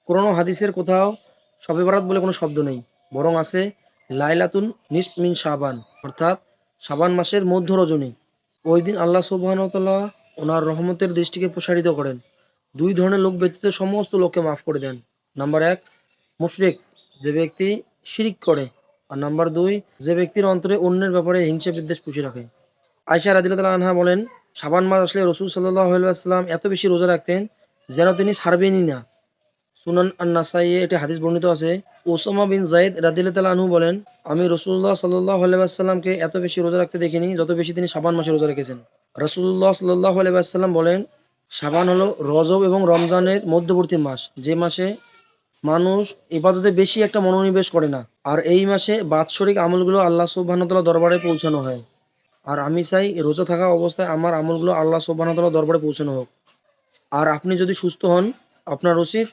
কোরআন ও হাদিসের কোথাও শবে বরাত বলে কোনো শব্দ নেই, বরং আছে লাইলাতুন নিসফ মিন শাবান, অর্থাৎ শাবান মাসের মধ্য রজনী। ওই দিন আল্লাহ সুবহানাহু ওয়া তাআলা ওনার রহমতের দৃষ্টিকে প্রসারিত করেন। দুই ধরনের লোক ব্যতীত সমস্ত লোককে মাফ করে দেন। নাম্বার এক, মুশরিক, যে ব্যক্তি শিরিক করে। আর নাম্বার দুই, যে ব্যক্তির অন্তরে অন্যের ব্যাপারে হিংসা বিদ্বেষ পুষে রাখে। আয়েশা রাদিয়াল্লাহু আনহা বলেন, শাবান মাস আসলে রাসূল সাল্লাল্লাহু আলাইহি ওয়াসাল্লাম এত বেশি রোজা রাখতেন যেন তিনি ছাড়বেনই না। সুনান আন-নাসাই এ এটি হাদিস বর্ণিত আছে। উসামা বিন যায়েদ রাদিয়াল্লাহু আনহু বলেন, আমি রাসূলুল্লাহ সাল্লাল্লাহু আলাইহি ওয়াসাল্লামকে এত বেশি রোজা রাখতে দেখিনি যত বেশি তিনি শাবান মাসে রোজা রেখেছেন। রাসূলুল্লাহ সাল্লাল্লাহু আলাইহি ওয়াসাল্লাম বলেন, শাবান হলো রজব এবং রমজানের মধ্যবর্তী মাস, যে মাসে মানুষ ইবাদতে বেশি একটা মনোনিবেশ করে না। আর এই মাসে বাৎসরিক আমলগুলো আল্লাহ সুবহানাহু ওয়া তাআলার দরবারে পৌঁছানো হয়। আর আমি চাই রোজা থাকা অবস্থায় আমার আমলগুলো আল্লাহ সুবহানাহু ওয়া তাআলার দরবারে পৌঁছানো হোক। আর আপনি যদি সুস্থ হন, আপনার উচিত